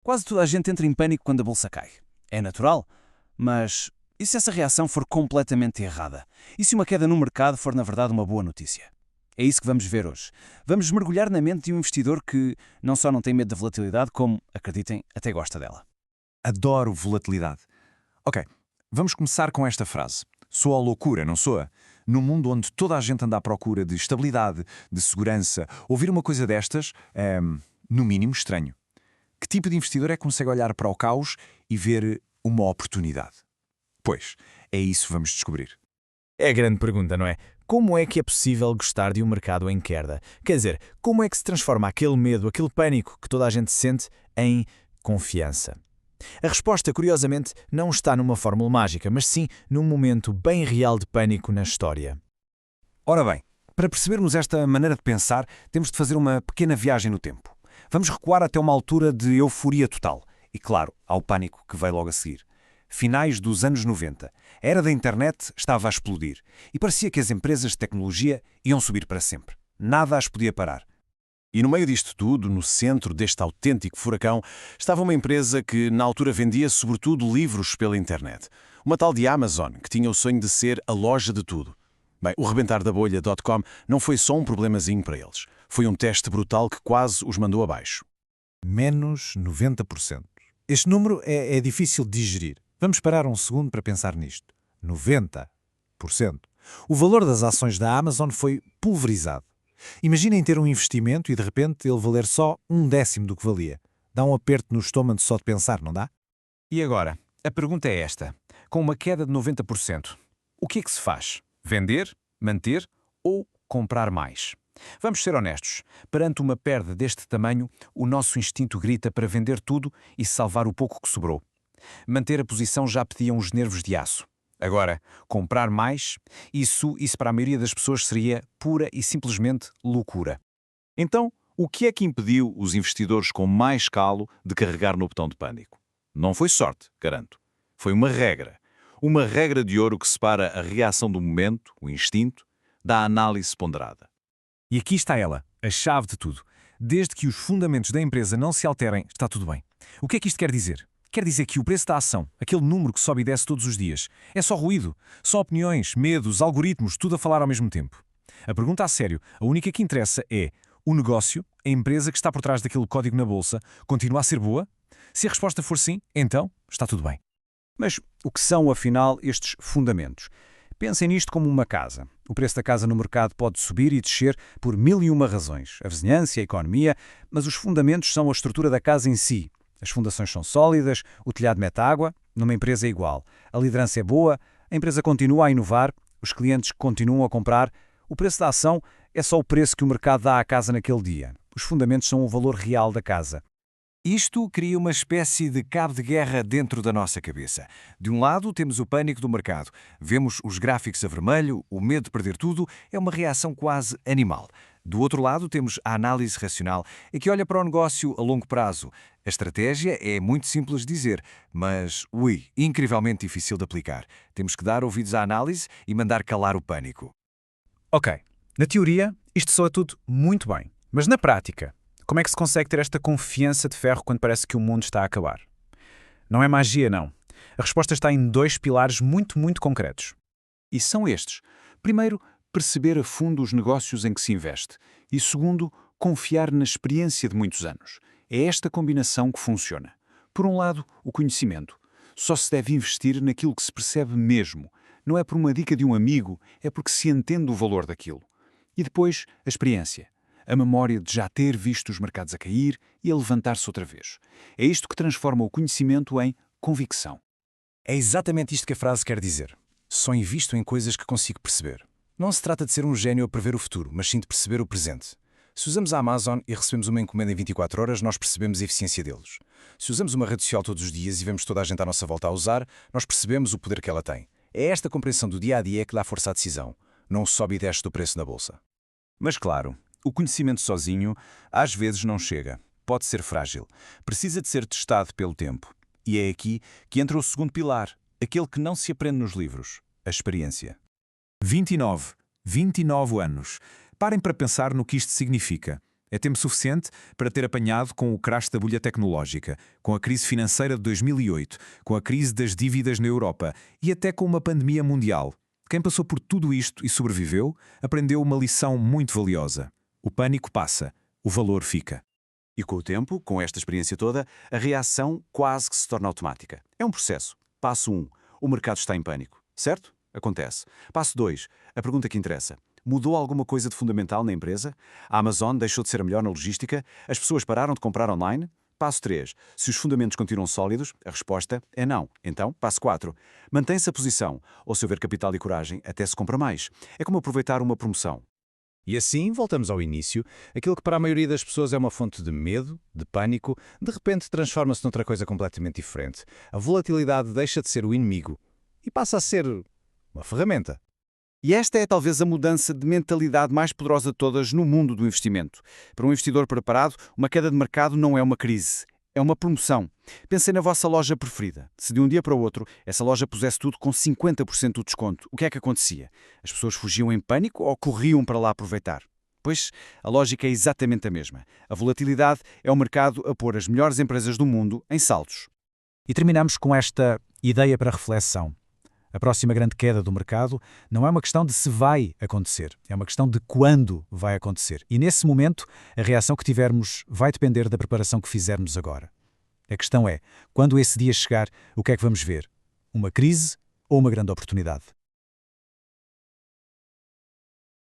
Quase toda a gente entra em pânico quando a bolsa cai. É natural, mas e se essa reação for completamente errada? E se uma queda no mercado for, na verdade, uma boa notícia? É isso que vamos ver hoje. Vamos mergulhar na mente de um investidor que não só não tem medo da volatilidade, como, acreditem, até gosta dela. Adoro volatilidade. Ok, vamos começar com esta frase. Soa loucura, não soa? Num mundo onde toda a gente anda à procura de estabilidade, de segurança, ouvir uma coisa destas é, no mínimo, estranho. Que tipo de investidor é que consegue olhar para o caos e ver uma oportunidade? Pois, é isso que vamos descobrir. É a grande pergunta, não é? Como é que é possível gostar de um mercado em queda? Quer dizer, como é que se transforma aquele medo, aquele pânico que toda a gente sente em confiança? A resposta, curiosamente, não está numa fórmula mágica, mas sim num momento bem real de pânico na história. Ora bem, para percebermos esta maneira de pensar, temos de fazer uma pequena viagem no tempo. Vamos recuar até uma altura de euforia total. E, claro, ao pânico que veio logo a seguir. Finais dos anos 90. A era da internet estava a explodir. E parecia que as empresas de tecnologia iam subir para sempre. Nada as podia parar. E no meio disto tudo, no centro deste autêntico furacão, estava uma empresa que na altura vendia sobretudo livros pela internet. Uma tal de Amazon, que tinha o sonho de ser a loja de tudo. Bem, o rebentar da bolha.com não foi só um problemazinho para eles. Foi um teste brutal que quase os mandou abaixo. Menos 90%. Este número é difícil de digerir. Vamos parar um segundo para pensar nisto. 90%. O valor das ações da Amazon foi pulverizado. Imaginem ter um investimento e de repente ele valer só 1/10 do que valia. Dá um aperto no estômago só de pensar, não dá? E agora, a pergunta é esta. Com uma queda de 90%, o que é que se faz? Vender? Manter? Ou comprar mais? Vamos ser honestos. Perante uma perda deste tamanho, o nosso instinto grita para vender tudo e salvar o pouco que sobrou. Manter a posição já pedia uns nervos de aço. Agora, comprar mais, isso para a maioria das pessoas seria pura e simplesmente loucura. Então, o que é que impediu os investidores com mais calo de carregar no botão de pânico? Não foi sorte, garanto. Foi uma regra. Uma regra de ouro que separa a reação do momento, o instinto, da análise ponderada. E aqui está ela, a chave de tudo. Desde que os fundamentos da empresa não se alterem, está tudo bem. O que é que isto quer dizer? Quer dizer que o preço da ação, aquele número que sobe e desce todos os dias, é só ruído, só opiniões, medos, algoritmos, tudo a falar ao mesmo tempo. A pergunta a sério, a única que interessa é: o negócio, a empresa que está por trás daquele código na bolsa, continua a ser boa? Se a resposta for sim, então está tudo bem. Mas o que são, afinal, estes fundamentos? Pensem nisto como uma casa. O preço da casa no mercado pode subir e descer por mil e uma razões. A vizinhança, a economia, mas os fundamentos são a estrutura da casa em si. As fundações são sólidas, o telhado mete água, numa empresa é igual. A liderança é boa, a empresa continua a inovar, os clientes continuam a comprar. O preço da ação é só o preço que o mercado dá à casa naquele dia. Os fundamentos são o valor real da casa. Isto cria uma espécie de cabo de guerra dentro da nossa cabeça. De um lado, temos o pânico do mercado. Vemos os gráficos a vermelho, o medo de perder tudo, é uma reação quase animal. Do outro lado, temos a análise racional, que olha para o negócio a longo prazo. A estratégia é muito simples de dizer, mas, incrivelmente difícil de aplicar. Temos que dar ouvidos à análise e mandar calar o pânico. Ok, na teoria, isto soa tudo muito bem. Mas na prática, como é que se consegue ter esta confiança de ferro quando parece que o mundo está a acabar? Não é magia, não. A resposta está em dois pilares muito concretos. E são estes. Primeiro, perceber a fundo os negócios em que se investe. E segundo, confiar na experiência de muitos anos. É esta combinação que funciona. Por um lado, o conhecimento. Só se deve investir naquilo que se percebe mesmo. Não é por uma dica de um amigo, é porque se entende o valor daquilo. E depois, a experiência. A memória de já ter visto os mercados a cair e a levantar-se outra vez. É isto que transforma o conhecimento em convicção. É exatamente isto que a frase quer dizer. Só invisto em coisas que consigo perceber. Não se trata de ser um gênio a prever o futuro, mas sim de perceber o presente. Se usamos a Amazon e recebemos uma encomenda em 24 horas, nós percebemos a eficiência deles. Se usamos uma rede social todos os dias e vemos toda a gente à nossa volta a usar, nós percebemos o poder que ela tem. É esta compreensão do dia-a-dia que dá força à decisão. Não sobe e desce do preço na bolsa. Mas claro, o conhecimento sozinho às vezes não chega. Pode ser frágil. Precisa de ser testado pelo tempo. E é aqui que entra o segundo pilar, aquele que não se aprende nos livros, a experiência. 29 anos. Parem para pensar no que isto significa. É tempo suficiente para ter apanhado com o crash da bolha tecnológica, com a crise financeira de 2008, com a crise das dívidas na Europa e até com uma pandemia mundial. Quem passou por tudo isto e sobreviveu, aprendeu uma lição muito valiosa. O pânico passa, o valor fica. E com o tempo, com esta experiência toda, a reação quase que se torna automática. É um processo. Passo 1. O mercado está em pânico. Certo? Acontece. Passo 2. A pergunta que interessa. Mudou alguma coisa de fundamental na empresa? A Amazon deixou de ser a melhor na logística? As pessoas pararam de comprar online? Passo 3. Se os fundamentos continuam sólidos, a resposta é não. Então, passo 4. Mantém-se a posição, ou se houver capital e coragem, até se compra mais. É como aproveitar uma promoção. E assim, voltamos ao início, aquilo que para a maioria das pessoas é uma fonte de medo, de pânico, de repente transforma-se noutra coisa completamente diferente. A volatilidade deixa de ser o inimigo e passa a ser uma ferramenta. E esta é talvez a mudança de mentalidade mais poderosa de todas no mundo do investimento. Para um investidor preparado, uma queda de mercado não é uma crise, é uma promoção. Pensem na vossa loja preferida. Se de um dia para o outro essa loja pusesse tudo com 50% de desconto, o que é que acontecia? As pessoas fugiam em pânico ou corriam para lá aproveitar? Pois, a lógica é exatamente a mesma. A volatilidade é o mercado a pôr as melhores empresas do mundo em saltos. E terminamos com esta ideia para reflexão. A próxima grande queda do mercado não é uma questão de se vai acontecer, é uma questão de quando vai acontecer. E nesse momento, a reação que tivermos vai depender da preparação que fizermos agora. A questão é, quando esse dia chegar, o que é que vamos ver? Uma crise ou uma grande oportunidade?